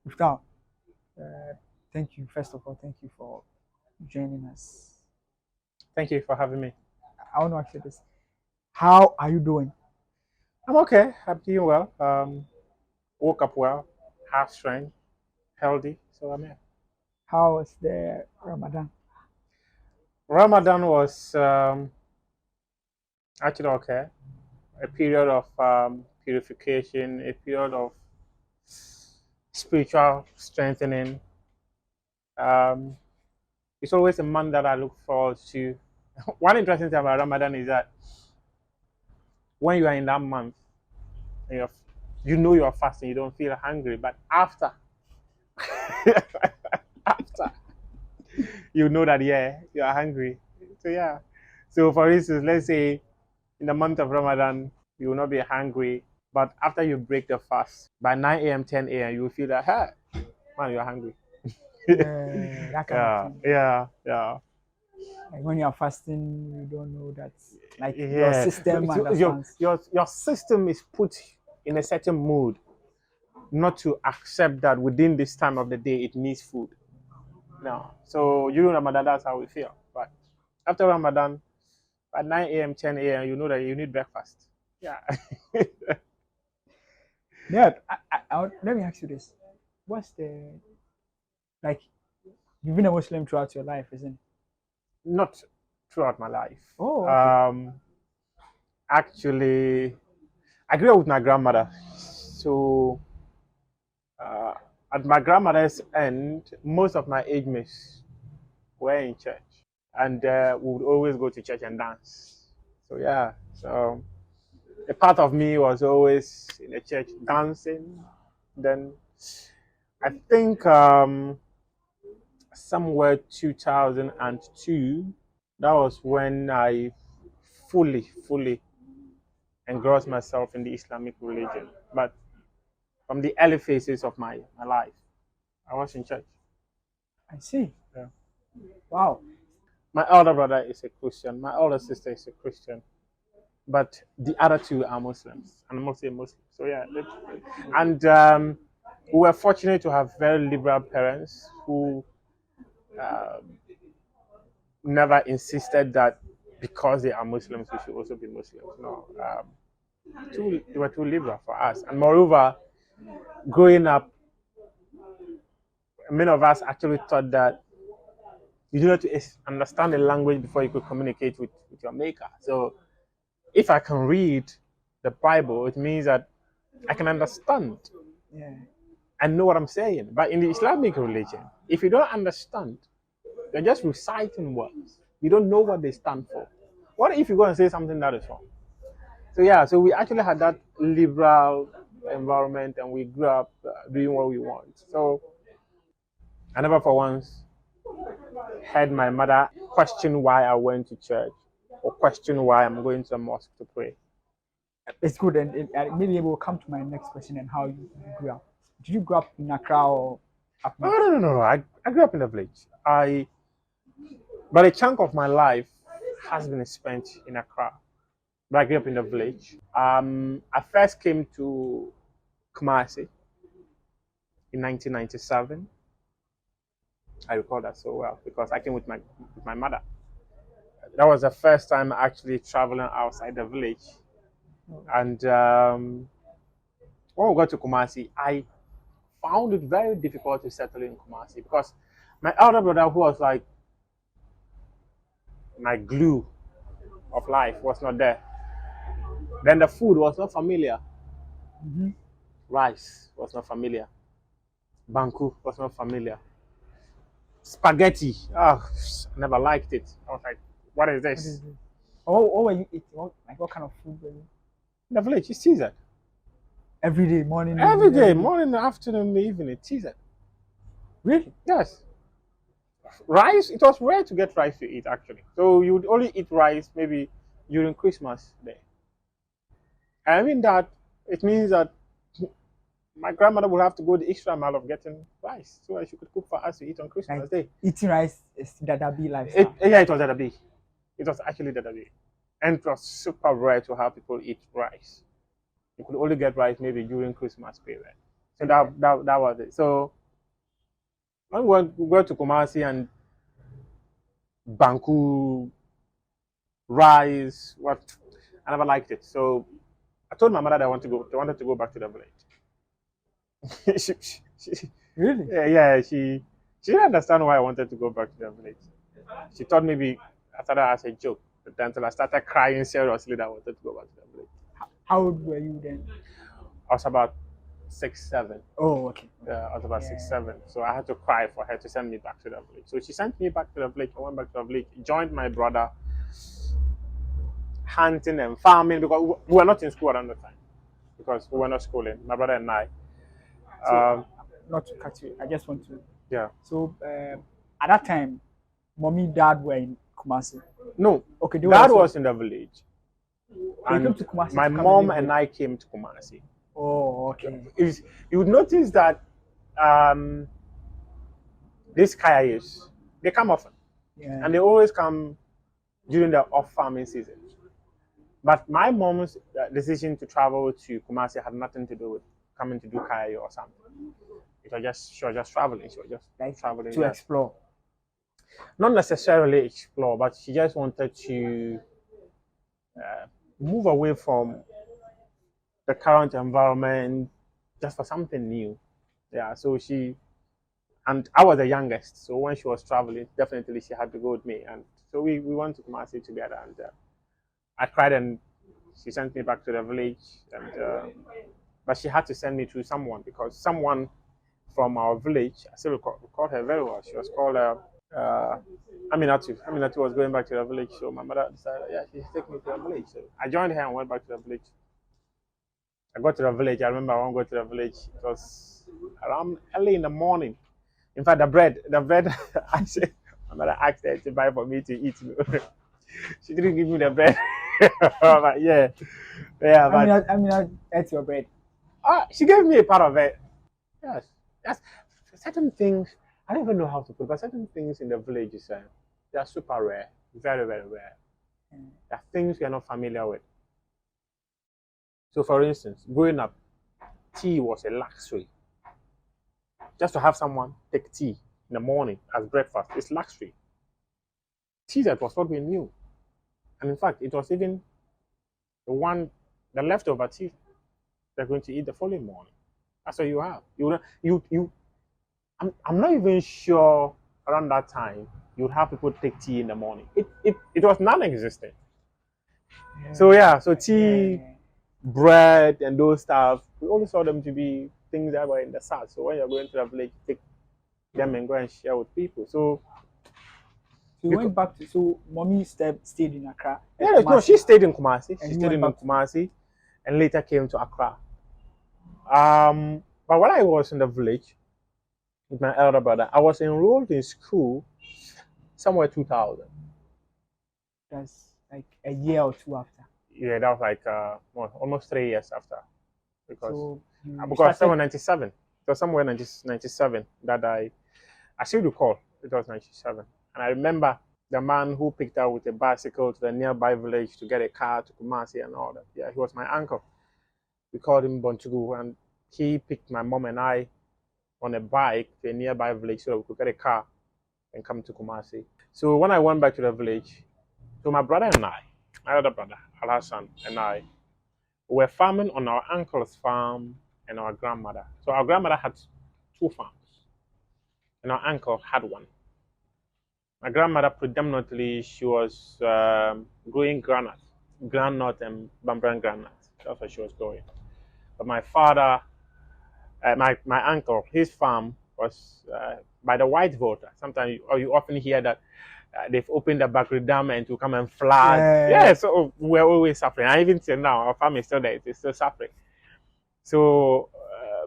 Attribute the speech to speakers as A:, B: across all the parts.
A: Muftawu, thank you. First of all, thank you for joining us.
B: Thank you for having me.
A: I want to ask you this. How are you doing?
B: I'm okay. I'm doing well. Woke up well, have strength, healthy. So I'm here.
A: How was the Ramadan?
B: Ramadan was actually okay. A period of purification, a period of spiritual strengthening. Um, it's always a month that I look forward to. One interesting thing about Ramadan is that when you are in that month, and you know you're fasting, you don't feel hungry. But after, after you know that yeah, you are hungry. So yeah. So for instance, let's say in the month of Ramadan, you will not be hungry, but after you break the fast, by 9 a.m., 10 a.m., you will feel that hey, man, you're hungry.
A: Yeah, that kind of
B: Yeah,
A: feeling.
B: yeah, yeah.
A: Like when you are fasting, you don't know that. Like your
B: Yeah.
A: system
B: Your,
A: understands.
B: your system is put in a certain mood not to accept that within this time of the day it needs food. No. So during Ramadan, that's how we feel. But after Ramadan, at 9 a.m., 10 a.m., you know that you need breakfast. Yeah.
A: Yeah, let me ask you this. What's the like? You've been a Muslim throughout your life, isn't it?
B: Not throughout my life.
A: Oh, okay.
B: Um, actually, I grew up with my grandmother. So uh, at my grandmother's end, most of my age mates were in church. And we would always go to church and dance. So yeah, so a part of me was always in the church dancing. Then I think somewhere 2002, that was when I fully engrossed myself in the Islamic religion. But from the early phases of my life, I was in church.
A: I see.
B: Yeah.
A: Wow.
B: My elder brother is a Christian. My older sister is a Christian. But the other two are Muslims, and mostly Muslims. So yeah, and we were fortunate to have very liberal parents who uh, never insisted that because they are Muslims, we should also be Muslims. No, they were too liberal for us. And moreover, growing up, many of us actually thought that you needed to understand the language before you could communicate with your maker. So if I can read the Bible, it means that I can understand
A: Yeah.
B: and know what I'm saying. But in the Islamic religion, if you don't understand, you're just reciting words. You don't know what they stand for. What if you go and say something that is wrong? So yeah, so we actually had that liberal environment, and we grew up doing what we want. So I never for once heard my mother question why I went to church or question why I'm going to a mosque to pray.
A: It's good, and maybe we'll come to my next question and how you grew up. Did you grow up in Accra or up
B: Oh
A: north?
B: no. I grew up in the village. But a chunk of my life has been spent in Accra. But I grew up in the village. I first came to Kumasi in 1997. I recall that so well because I came with my mother. That was the first time actually traveling outside the village. And when we got to Kumasi, I found it very difficult to settle in Kumasi because my elder brother, who was like my glue of life, was not there. Then the food was not familiar.
A: Mm-hmm.
B: Rice was not familiar. Banku was not familiar. Spaghetti, oh, I never liked it. I was like, what is
A: What
B: this?
A: is it? Oh, what were you eating? What kind of food were you?
B: In the village, it's Caesar.
A: Every day, morning,
B: Every
A: evening,
B: day,
A: every day.
B: morning, afternoon, evening, Caesar.
A: Really?
B: Yes. Rice, it was rare to get rice to eat actually. So you would only eat rice maybe during Christmas Day. And I mean that it means that my grandmother would have to go the extra mile of getting rice so that she could cook for us to eat on
A: Like
B: Christmas Day.
A: eating rice is Dadabi lifestyle.
B: Yeah, it was at a bee. It was actually at a bee. And it was super rare to have people eat rice. You could only get rice maybe during Christmas period. So
A: Yeah.
B: that was it. So When we went to Kumasi and Banku, rice, what? I never liked it. So I told my mother that I wanted to go back to the village.
A: Really?
B: Yeah, she didn't understand why I wanted to go back to the village. She thought maybe I started as a joke, but then until I started crying seriously that I wanted to go back to the village.
A: How old were you then?
B: I was about 6, 7.
A: Oh, okay.
B: Yeah, I was about six,
A: Yeah.
B: seven. So I had to cry for her to send me back to the village. So she sent me back to the village. I went back to the village, joined my brother hunting and farming because we were not in school around the time because we were not schooling. My brother and I.
A: So,
B: Um,
A: not to cut you, I just want to.
B: yeah.
A: So, at that time, mommy, dad were in Kumasi.
B: No,
A: Okay, they were
B: dad
A: also.
B: was in the village,
A: So you came
B: and
A: to Kumasi
B: my
A: to come and
B: mom
A: live
B: and
A: with.
B: I came to Kumasi.
A: Oh, okay.
B: You would notice that um, these kayayus, they come often,
A: Yeah.
B: and they always come during the off farming season. But my mom's decision to travel to Kumasi had nothing to do with coming to do kayayu or something. She was just traveling. She was just
A: Like
B: traveling.
A: to
B: Yeah.
A: explore.
B: Not necessarily explore, but she just wanted to move away from the current environment just for something new. Yeah, so and I was the youngest, so when she was traveling, definitely she had to go with me. And so we went to Kumasi together, and I cried, and she sent me back to the village, and but she had to send me to someone because someone from our village, I still recall her very well. She was called uh, Aminatu. Aminatu was going back to the village, so my mother decided, yeah, she should take me to the village. So I joined her and went back to the village. I got to the village. I remember I want to go to the village. It was around early in the morning. In fact, the bread, I said, my mother asked her to buy for me to eat. She didn't give me the bread. But yeah, yeah, but
A: I ate your bread.
B: she gave me a part of it. Yes, yes. Certain things I don't even know how to put, but certain things in the villages, they are super rare, very, very rare. There are things we are not familiar with. So, for instance, growing up, tea was a luxury. Just to have someone take tea in the morning as breakfast is luxury. Tea that was what we knew. And in fact, it was even the one, the leftover tea they're going to eat the following morning. That's what you have. I'm not even sure around that time you would have people take tea in the morning. It was non-existent. So yeah, so tea,
A: Yeah.
B: bread, and those stuff, we only saw them to be things that were in the south. So when you're going to the village, take them and go and share with people. So
A: So you
B: because
A: went back to so mommy stayed in Accra,
B: yeah, no, she
A: Kumasi,
B: stayed in Kumasi. She
A: and you
B: stayed
A: went
B: in
A: back to.
B: Kumasi and later came to Accra. But when I was in the village with my elder brother, I was enrolled in school somewhere 2000.
A: That's like a year or two after.
B: Yeah, that was like almost 3 years after because
A: So you
B: because
A: started.
B: somewhere 97. It was somewhere 97 that I still recall it was 97, and I remember the man who picked up with a bicycle to the nearby village to get a car to Kumasi and all that. Yeah, he was my uncle. We called him Bonchugu, and he picked my mom and I on a bike to a nearby village so that we could get a car and come to Kumasi. So when I went back to the village, so my brother and I, my other brother, Alhassan, and I, we were farming on our uncle's farm and our grandmother. So our grandmother had 2 farms, and our uncle had one. My grandmother predominantly she was growing granite and bambran granite. That's what she was growing. But my father, my uncle, his farm was by the white water. Sometimes you often hear that they've opened the Bakri Dam and to come and flood.
A: Yeah.
B: Yeah, so we're always suffering. And even till now, our farm is still there. It's still suffering. So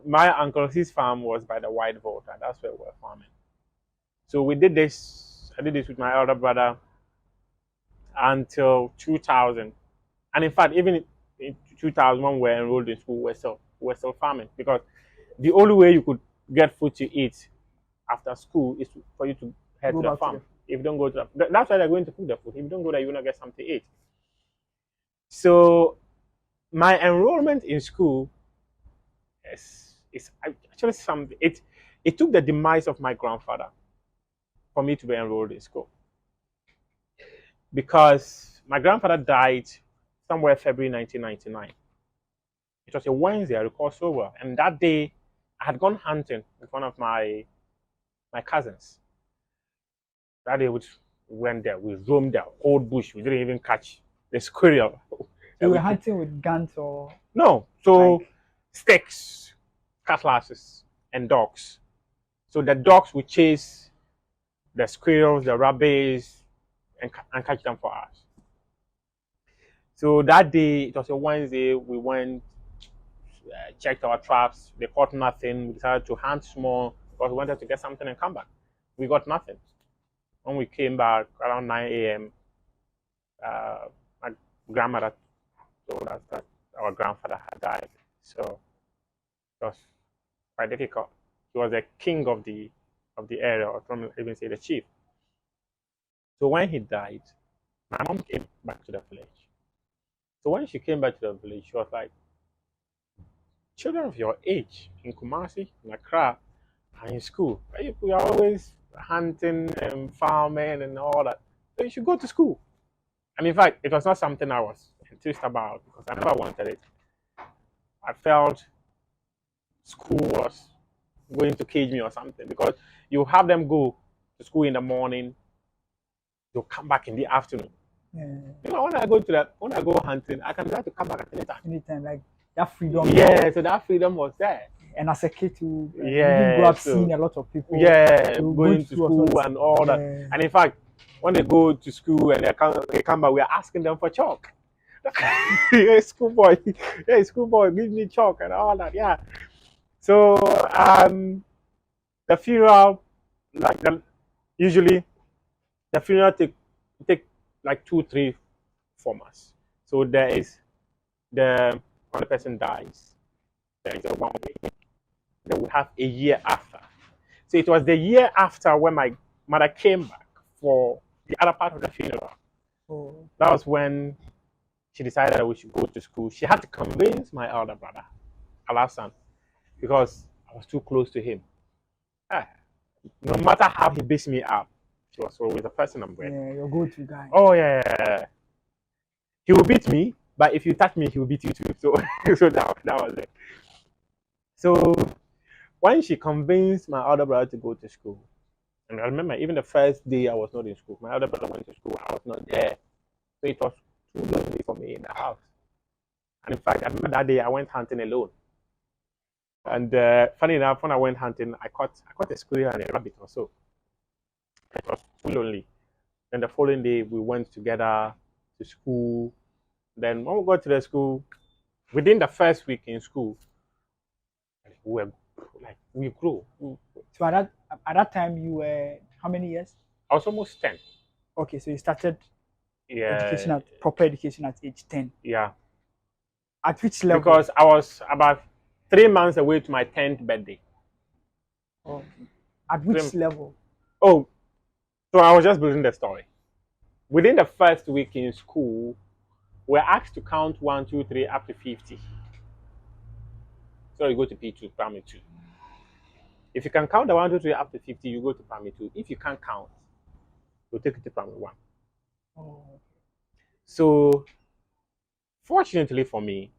B: my uncle, his farm was by the white water. That's where we're farming. So we did this. I did this with my elder brother until 2000. And in fact, even in 2000, when we were enrolled in school, we're still farming because the only way you could get food to eat after school is for you to head
A: Go
B: to the
A: back to
B: farm.
A: the.
B: If you don't go to that's why they're going to cook the food. If you don't go there, you're gonna get something to eat. So my enrollment in school is actually something. It took the demise of my grandfather for me to be enrolled in school because my grandfather died somewhere February 1999. It was a Wednesday, I recall so well. And that day, I had gone hunting with one of my cousins. That day, we went there, we roamed the old bush. We didn't even catch the squirrel.
A: You were hunting with guns or
B: No, so
A: like
B: sticks, cutlasses, and dogs. So the dogs would chase the squirrels, the rabbits, and catch them for us. So that day, it was a Wednesday, we went, checked our traps, they caught nothing. We decided to hunt small because we wanted to get something and come back. We got nothing. When we came back around 9 a.m., my grandmother told us that our grandfather had died. So it was quite difficult. He was the king of the area, or some even say the chief. So when he died, my mom came back to the village. So when she came back to the village, she was like, children of your age in Kumasi, in Accra, are in school. We are always hunting and farming and all that. So you should go to school. And in fact, it was not something I was enthused about because I never wanted it. I felt school was going to cage me or something because you have them go to school in the morning, they'll come back in the afternoon.
A: yeah,
B: You know, when I go hunting, I can try to come back at any time.
A: anytime like that freedom.
B: Yeah, so that freedom was there.
A: And as a kid, you
B: Yeah,
A: grew up
B: so
A: seeing a lot of people.
B: yeah,
A: So
B: going to school and all that.
A: Yeah.
B: And in fact, when they go to school and they come back, we are asking them for chalk. Hey, schoolboy, hey, schoolboy, give me chalk and all that. Yeah. So the funeral, usually the funeral take like 2, 3, 4 months. So there is when the person dies, there is a 1 week. Then we have a year after. So it was the year after when my mother came back for the other part of the funeral.
A: Oh.
B: That was when she decided that we should go to school. She had to convince my elder brother, Alasan, because I was too close to him. Ah, no matter how he beats me up, he was always the person I'm with.
A: Yeah, your go-to guy.
B: Oh yeah. He will beat me, but if you touch me, he will beat you too. So, so that was it. So when she convinced my elder brother to go to school, and I remember even the first day I was not in school, my elder brother went to school, I was not there. So it was too lonely for me in the house. And in fact, I remember that day I went hunting alone. And funny enough, when I went hunting, I caught a squirrel and a rabbit or so. It was too lonely. Then the following day, we went together to school. Then when we got to the school, within the first week in school, we grew.
A: So at that time, you were how many years?
B: I was almost 10.
A: Okay, so you started
B: Yeah.
A: proper education at age 10.
B: Yeah.
A: At which level?
B: Because I was about 3 months away to my 10th birthday.
A: Oh, at which level?
B: Oh, so I was just building the story. Within the first week in school, we're asked to count 1, 2, 3 up to 50. So you go to P2, primary 2. If you can count the 1, 2, 3 up to 50, you go to primary 2. If you can't count, you'll take it to primary 1.
A: Oh.
B: So, fortunately for me,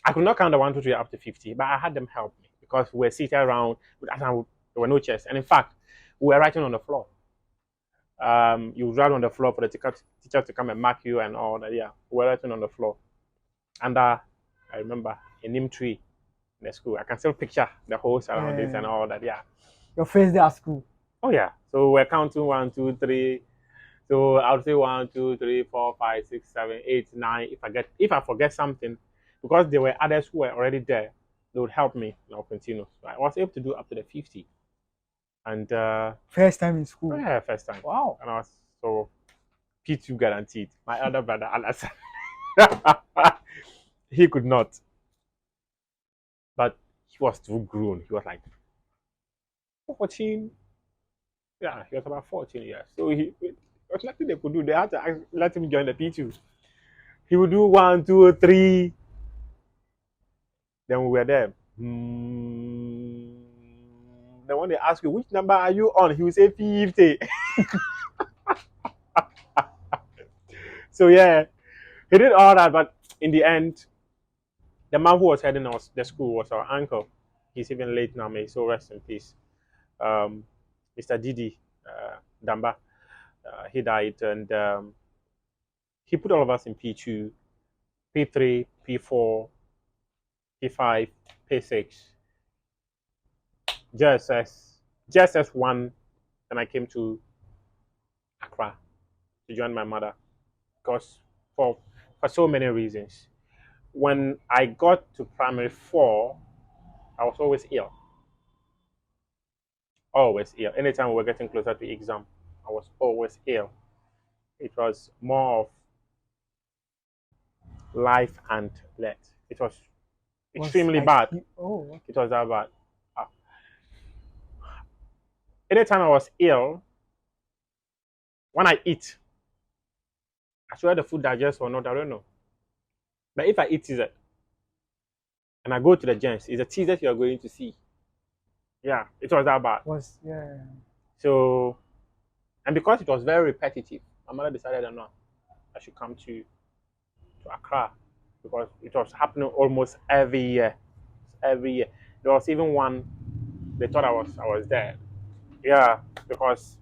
B: I could not count the 1, 2, 3 up to 50, but I had them help me because we were seated around, there were no chairs. And in fact, we were writing on the floor. You write on the floor for the teacher to come and mark you and all that. Yeah, we were writing on the floor. And I remember a neem tree in the school. I can still picture the whole surroundings and all that. Yeah.
A: Your first day at school?
B: Oh, yeah. So we're counting 1, 2, 3. So I would say 1, 2, 3, 4, 5, 6, 7, 8, 9. If I forget something, because there were others who were already there, they would help me and I'll continue. So I was able to do up to the 50. And
A: first time in school?
B: Yeah, first time.
A: Wow.
B: And I was so P2 guaranteed. My elder brother, Alas, he could not. But he was too grown. He was like 14. Yeah, he was about 14 years. So there was nothing they could do. They had to let him join the P2. He would do 1, 2, 3. Then we were there. Then when they ask you which number are you on, he will say 50. So yeah, he did all that, but in the end, the man who was heading us the school was our uncle. He's even late now, may he so rest in peace. Mr. Didi Damba. He died, and he put all of us in P2, P3, P4, P5, P6, JSS 1, and I came to Accra to join my mother because for so many reasons. When I got to primary 4, I was always ill. Always ill. Anytime we were getting closer to exam, I was always ill. It was more of life and death. It was extremely bad.
A: Oh,
B: It was that bad. Uh, Anytime I was ill, when I eat, I swear the food digests or not, I don't know. But if I eat teaser and I go to the gens, it's a teaser you are going to see. Yeah, it was that bad.
A: yeah.
B: So, and because it was very repetitive, my mother decided that no, I should come to Accra because it was happening almost every year. Every year. There was even one, they thought I was dead. Yeah, because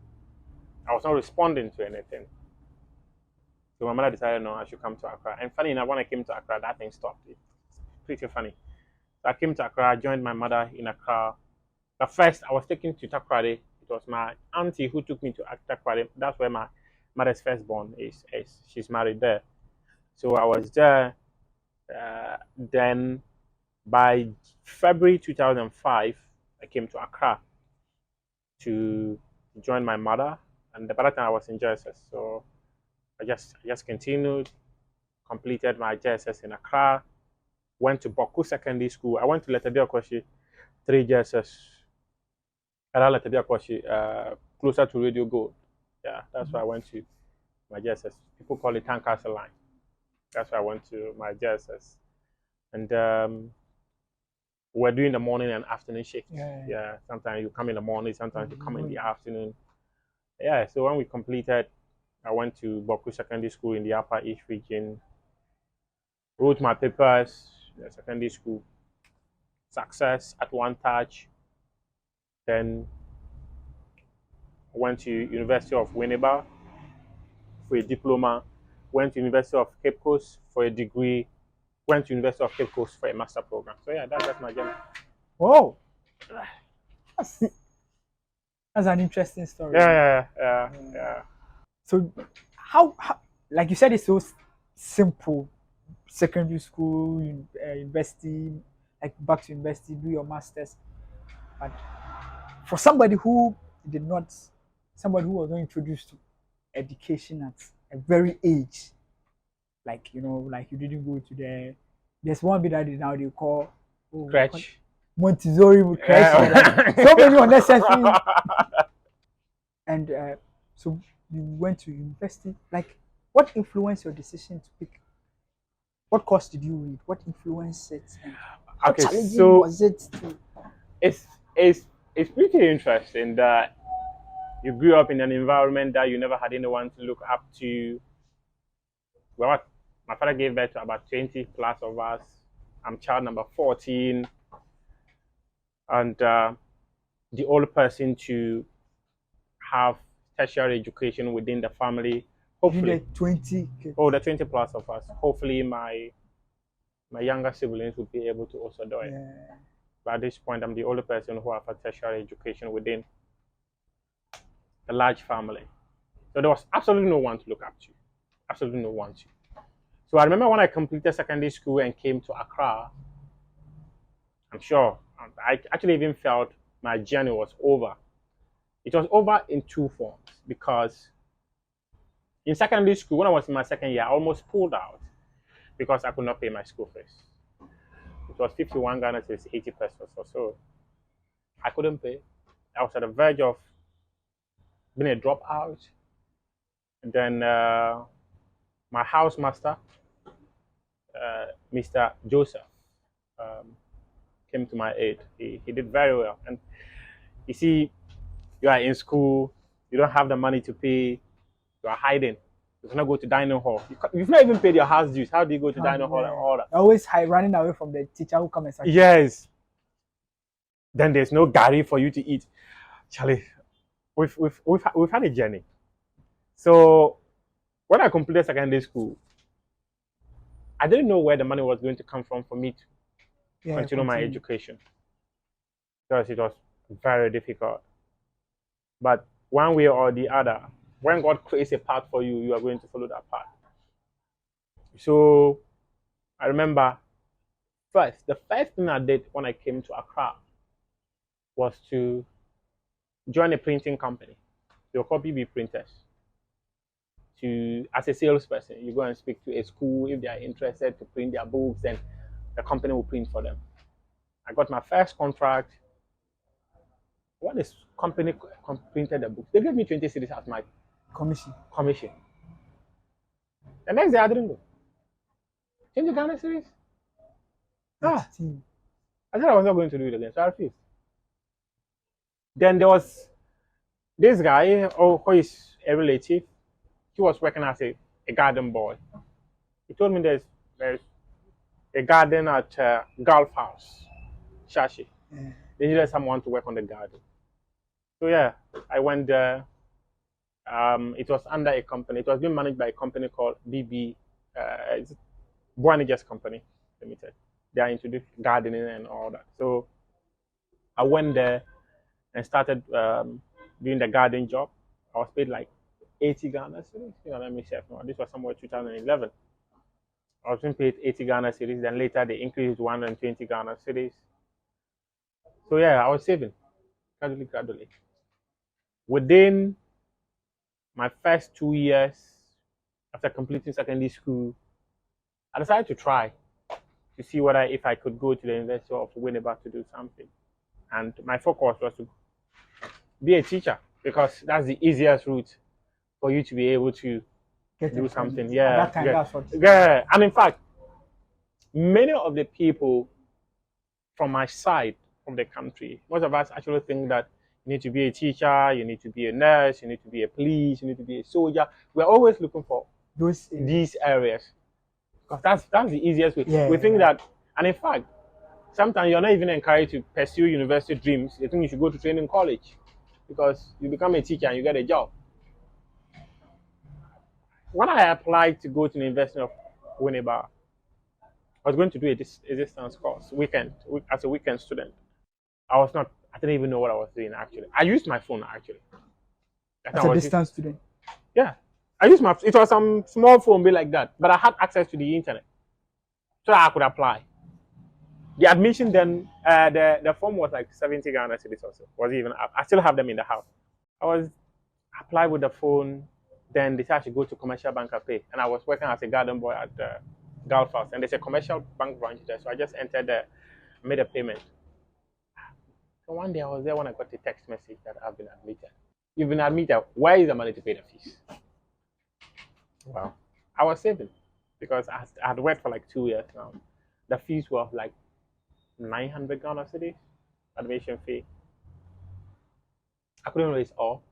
B: I was not responding to anything. So my mother decided no, I should come to Accra. And funny enough, when I came to Accra, that thing stopped. It's pretty funny. So I came to Accra, I joined my mother in Accra. But first, I was taken to Takoradi. It was my auntie who took me to Takoradi. That's where my mother's firstborn is. She's married there. So I was there. Then by February 2005, I came to Accra to join my mother. And by that time, I was in JSS. So I just continued, completed my JSS in Accra, went to Boku Secondary School. I went to Letterbia Kwashi, 3 JSS. And Letterbia Kwashi, closer to Radio Gold. Yeah, that's where I went to my JSS. People call it Tancastle Line. That's where I went to my JSS. And we're doing the morning and afternoon shift. Yeah, sometimes you come in the morning, sometimes you come in the afternoon. Yeah, so when we completed, I went to Boku Secondary School in the Upper East region, wrote my papers, secondary school, success at one touch, then went to University of Winneba for a diploma, went to University of Cape Coast for a degree, went to University of Cape Coast for a master program. So yeah, that's my journey.
A: Whoa. That's an interesting story.
B: Yeah.
A: So how like you said, it's so simple. Secondary school, university, like back to university, do your masters. But for somebody who somebody who was not introduced to education at a very age, like like you didn't go to there's one bit that now they call
B: Crutch.
A: Montessori crèche, like, so many unnecessary. And so you went to university. Like, what influenced your decision to pick? What course did you read? What influenced it? And how challenging was it?
B: It's pretty interesting that you grew up in an environment that you never had anyone to look up to. Well, my father gave birth to about 20 plus of us. I'm child number 14. And the only person to have tertiary education within the family. Hopefully,
A: the 20.
B: The 20 plus of us. Hopefully, my younger siblings will be able to also do it.
A: Yeah.
B: But at this point, I'm the only person who have a tertiary education within a large family. So there was absolutely no one to look up to. Absolutely no one to. So I remember when I completed secondary school and came to Accra, I'm sure, I actually even felt my journey was over. It was over in two forms because in secondary school, when I was in my second year, I almost pulled out because I could not pay my school fees. It was 51 Ghana cedis, 80 pesos or so. I couldn't pay. I was at the verge of being a dropout. And then my housemaster, Mr. Joseph, came to my aid. He did very well. And You see, you are in school, you don't have the money to pay, you are hiding. You cannot go to dining hall. You've not even paid your house dues. How do you go to dining hall and
A: Yeah.
B: all that?
A: Always high, running away from the teacher who come and sack you.
B: Yes. Then there's no gari for you to eat. Charlie, we've had a journey. So when I completed secondary school, I didn't know where the money was going to come from for me to
A: Yeah,
B: continue my
A: continue.
B: education because it was very difficult. But one way or the other, when God creates a path for you, you are going to follow that path. So I remember the first thing I did when I came to Accra was to join a printing company. They were called BB printers. To as a salesperson, you go and speak to a school if they are interested to print their books, and the company will print for them. I got my first contract. What is company printed the book? They gave me 20 cities as my
A: Commission.
B: commission. The next day I didn't go. 20 Ghana cities? Ah,
A: 18.
B: I said I was not going to do it again, so I refused. Then there was this guy, who is a relative. He was working as a garden boy. He told me there's a garden at Golf House, Shashi.
A: Yeah.
B: They needed someone to work on the garden. So yeah, I went there. It was under a company. It was being managed by a company called BB, it's Buaniges Company Limited. They are into the gardening and all that. So I went there and started doing the garden job. I was paid like 80 Ghana cedis. Let me check. No, this was somewhere 2011. I was being paid 80 Ghana cedis. Then later they increased to 120 Ghana cedis. So yeah, I was saving gradually. Within my first 2 years after completing secondary school, I decided to try to see whether if I could go to the University of Winneba to do something. And my focus was to be a teacher because that's the easiest route for you to be able to
A: Get
B: do
A: employment.
B: something.
A: At
B: Yeah,
A: that time,
B: yeah,
A: that's what.
B: yeah. And in fact, many of the people from my side, from the country, most of us actually think that you need to be a teacher, you need to be a nurse, you need to be a police, you need to be a soldier. We're always looking for
A: Those.
B: these areas because that's the easiest way.
A: Yeah.
B: We think that, and in fact, sometimes you're not even encouraged to pursue university dreams. You think you should go to training college because you become a teacher and you get a job. When I applied to go to the University of Winneba, I was going to do a distance course, as a weekend student. I didn't even know what I was doing actually. I used my phone actually. That
A: As
B: time
A: a
B: I was
A: distance student.
B: yeah. It was some small phone be like that, but I had access to the internet. So I could apply. The admission then, the form was like 70 Ghana cedis or so. Was even up. I still have them in the house. I was applied with the phone, then they said I should go to commercial bank and pay. And I was working as a garden boy at the Gulf House, and there's a commercial bank branch there. So I just entered there, made a payment. So one day I was there when I got a text message that I've been admitted. You've been admitted. Where is the money to pay the fees? Wow. I was saving because I had worked for like 2 years now. The fees were like 900 Ghana cedis, admission fee. I couldn't raise all.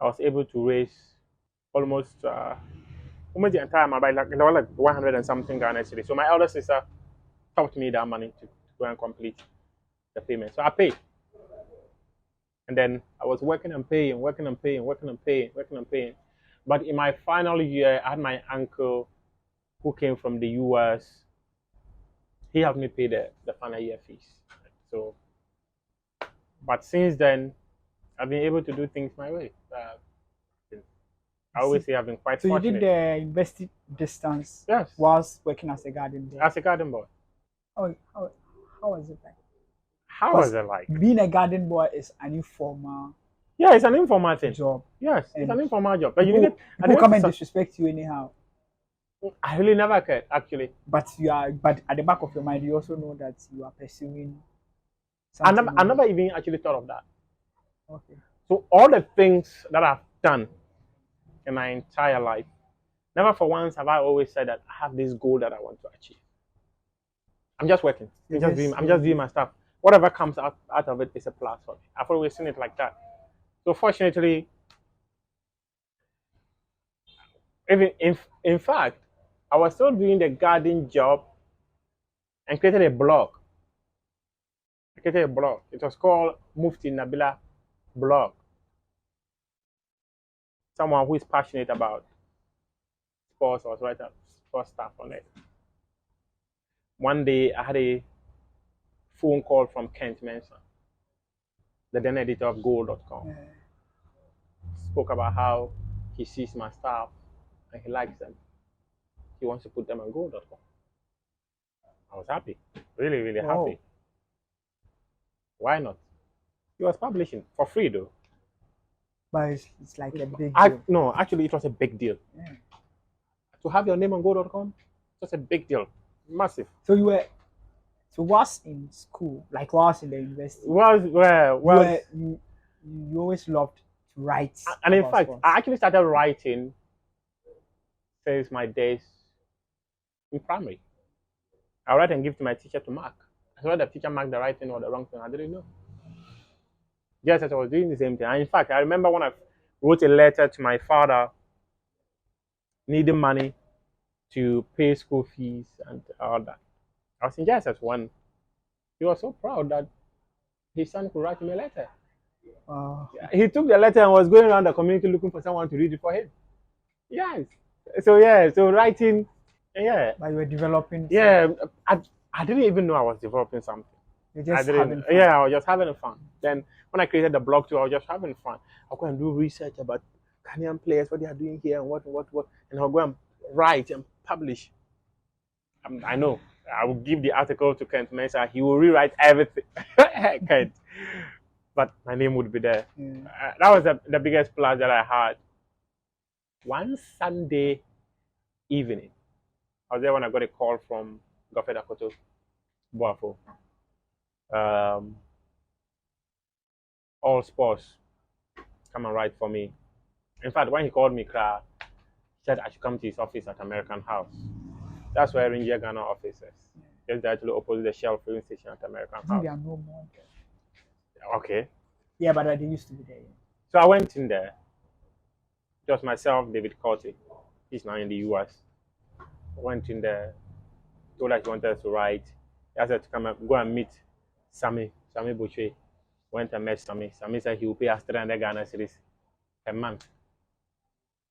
B: I was able to raise almost almost the entire amount, like there was like 100 and something Ghana cedis. So my elder sister taught me that money to go and complete the payment. So I paid. And then I was working and paying, working and paying, working and paying, working and paying. But in my final year, I had my uncle who came from the US. He helped me pay the final year fees. So, but since then, I've been able to do things my way. I always say I've been quite
A: So you
B: fortunate.
A: did the university distance
B: Yes,
A: whilst working as a garden boy.
B: as a garden boy.
A: How was it like?
B: How
A: Because
B: was it like?
A: being a garden boy is an informal
B: Yeah, it's an informal thing.
A: job.
B: Yes, it's
A: And
B: an informal job. But
A: people come and disrespect you anyhow.
B: I really never cared, actually.
A: But at the back of your mind, you also know that you are pursuing
B: I
A: something.
B: never even actually thought of that.
A: Okay.
B: So all the things that I've done in my entire life, never for once have I always said that I have this goal that I want to achieve. I'm just working. I'm just doing my stuff. whatever comes out of it is a plus for me. I've always seen it like that. So fortunately, even in fact, I was still doing the garden job and created a blog. I created a blog. It was called Mufti Nabila blog. Someone who is passionate about sports was writing sports stuff on it. One day I had a phone call from Kent Manson, the then editor of Goal.com. Spoke about how he sees my stuff and he likes them. He wants to put them on Goal.com. I was happy, really, really
A: Wow.
B: happy. Why not? He was publishing for free though.
A: But it's like a big deal.
B: No, actually, it was a big deal.
A: Yeah.
B: To have your name on Go.com, it was a big deal, massive.
A: So whilst in school, like whilst in the university, you always loved to write.
B: And in
A: about
B: fact,
A: sports.
B: I actually started writing since my days in primary. I write and give to my teacher to mark. I whether the teacher marked the right thing or the wrong thing, I didn't know. Just as I was doing the same thing. And in fact, I remember when I wrote a letter to my father needing money to pay school fees and all that. I was in JSS one. He was so proud that his son could write me a letter. He took the letter and was going around the community looking for someone to read it for him. Yes. So writing, yeah.
A: But you were developing.
B: Yeah, I didn't even know I was developing something.
A: You're just
B: having fun. Yeah, I was just having fun. Then when I created the blog too, I was just having fun. I'll go and do research about Ghanaian players, what they are doing here, and what, and I'll go and write and publish. I know. I will give the article to Kent Mensah. He will rewrite everything. Kent. But my name would be there. That was the biggest plus that I had. One Sunday evening, I was there when I got a call from Goffred Akoto Boafo. All sports, come and write for me. In fact, when he called me, he said I should come to his office at American House. That's where Ranger Ghana office is. Just directly opposite the Shell filling station at American House.
A: There are no more there.
B: Okay.
A: Yeah, but they used to be there.
B: So I went in there. Just myself, David Corty. He's now in the US. I went in there, told us he wanted us to write. He asked us to come and go and meet Sammy Boucher. Went and met Sammy. Sammy said he will pay us 300 Ghana cedis a month.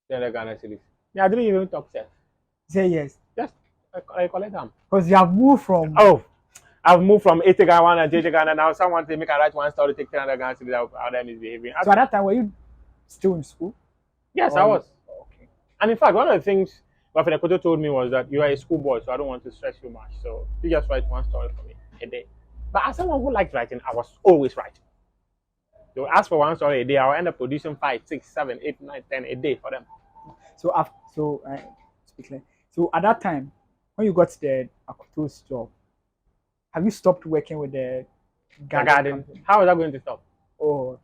B: 300 Ghana cedis. Yeah, I didn't even talk to.
A: Say yes.
B: Just I collect them.
A: Because you have moved from.
B: Oh, I've moved from 80 Ghana and 80 Ghana. Now someone say make I write one story, take 300 Ghana cedis. How them is behaving.
A: So at that time, were you still in school?
B: Yes, I was. Okay. And in fact, one of the things Goffred Akoto told me was that you are a schoolboy, so I don't want to stress you much. So you just write one story for me a day. But as someone who liked writing, I was always writing. They will ask for one story a day. I'll end up producing 5, 6, 7, 8, 9, 10 a day for them.
A: So at that time, when you got the Akoto's job, have you stopped working with the
B: garden? How is that going to stop?
A: Oh, okay.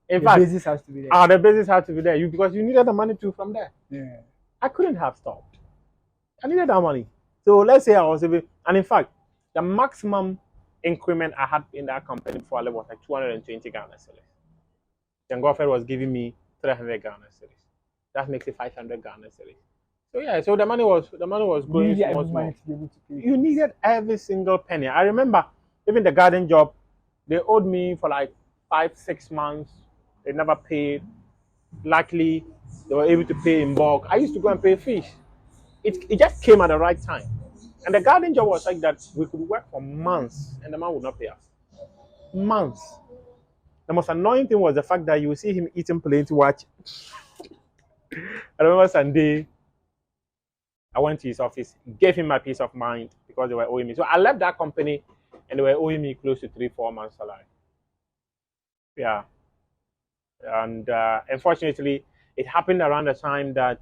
B: In fact,
A: the basis has to be there.
B: The basis has to be there because you needed the money too from there.
A: Yeah.
B: I couldn't have stopped. I needed that money. So let's say I was even, and in fact, the maximum increment I had in that company before I left was like 220 Ghana cedis. Then Goffred was giving me 300 Ghana cedis. That makes it 500 Ghana cedis. So yeah, so the money was growing small. You needed every single penny. I remember even the garden job, they owed me for like 5, 6 months. They never paid. Luckily, they were able to pay in bulk. I used to go and pay fish. It just came at the right time. And the garden job was like that. We could work for months and the man would not pay us. Months. The most annoying thing was the fact that you would see him eating plenty watch. I remember Sunday, I went to his office, gave him my peace of mind because they were owing me. So I left that company and they were owing me close to 3-4 months salary. Yeah. And unfortunately, it happened around the time that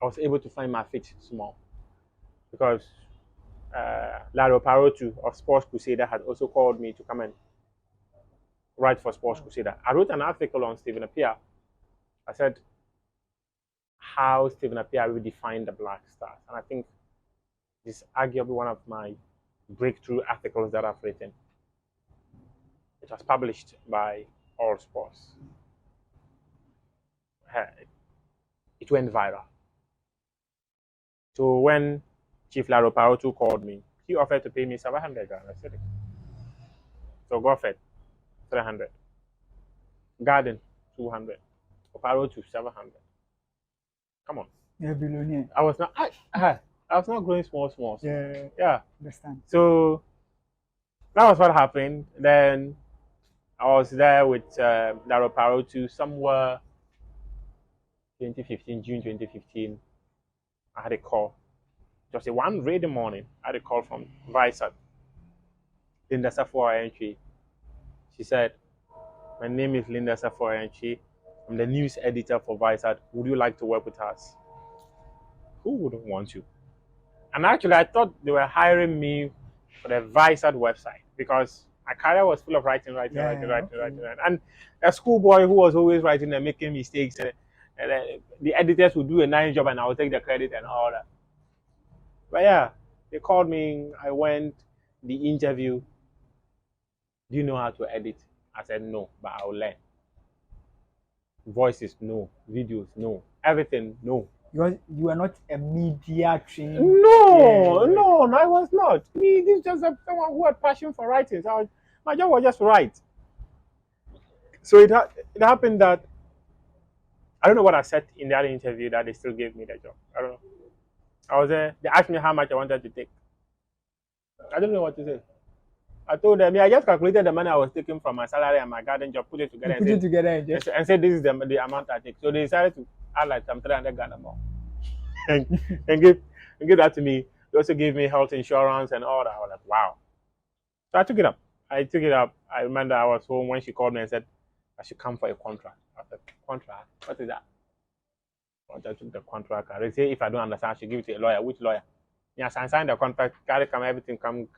B: I was able to find my feet small because Laro Parotu of Sports Crusader had also called me to come and write for Sports Crusader. I wrote an article on Stephen Appiah. I said how Stephen Appiah redefined the Black Stars. And I think this is arguably one of my breakthrough articles that I've written. It was published by All Sports. It went viral. So when Chief Laro Parotu called me, he offered to pay me 700 Ghana cedi. So go fed 300. Garden 200. Parotu 700. Come on.
A: You're a billionaire.
B: I was not growing small. Yeah.
A: Understand.
B: So that was what happened. Then I was there with Laro Parotu somewhere 2015, June 2015. I had a call. It was a one ready morning. I had a call from Vice Linda Safo entry. She said, "My name is Linda Safo entry. I'm the news editor for Vice. Would you like to work with us?" Who wouldn't want to? And actually, I thought they were hiring me for the Vice website because my career was full of writing. And a schoolboy who was always writing and making mistakes. And the editors would do a nice job and I would take the credit and all that. But yeah, they called me. I went, the interview. Do you know how to edit? I said, no, but I'll learn. Voices, no. Videos, no. Everything, no.
A: You are not a media trained.
B: No, I was not. Me, this is just someone who had passion for writing. So my job was just to write. So it happened that I don't know what I said in the other interview that they still gave me the job. I don't know. I was there. They asked me how much I wanted to take. I don't know what to say. I told them, I just calculated the money I was taking from my salary and my garden job, put it together, and said this is the amount I take. So they decided to add like some 300 Ghana more and give that to me. They also gave me health insurance and all that. I was like, wow. So I took it up. I remember I was home when she called me and said I should come for a contract. I said, contract? What is that? I took the contract. They say if I don't understand, I should give it to a lawyer. Which lawyer? Yes, I signed the contract, carry come everything, come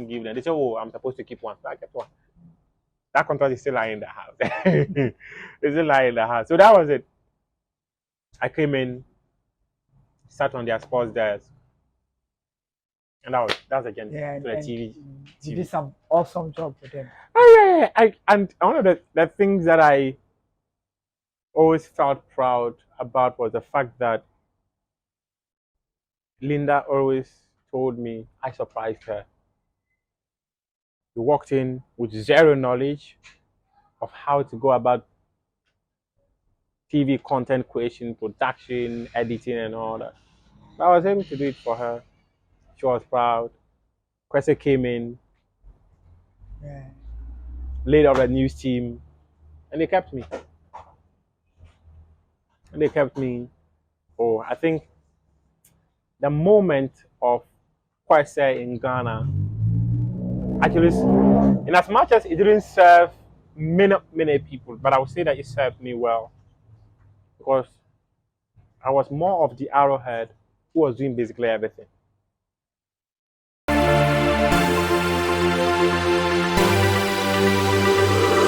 B: give them. They say, oh, I'm supposed to keep one. So I kept one. That contract is still lying in the house. It's still lying in the house. So that was it. I came in, sat on their sports desk, and that's the journey to the TV.
A: You did some awesome job for them.
B: Oh yeah. And one of the things that I always felt proud about was the fact that Linda always told me I surprised her. We walked in with zero knowledge of how to go about TV content creation, production, editing, and all that. But I was able to do it for her. She was proud. Kwesi came in, laid out the news team, and they kept me. Oh, I think the moment of Kwesi in Ghana, actually, in as much as it didn't serve many people, but I would say that it served me well because I was more of the arrowhead who was doing basically everything.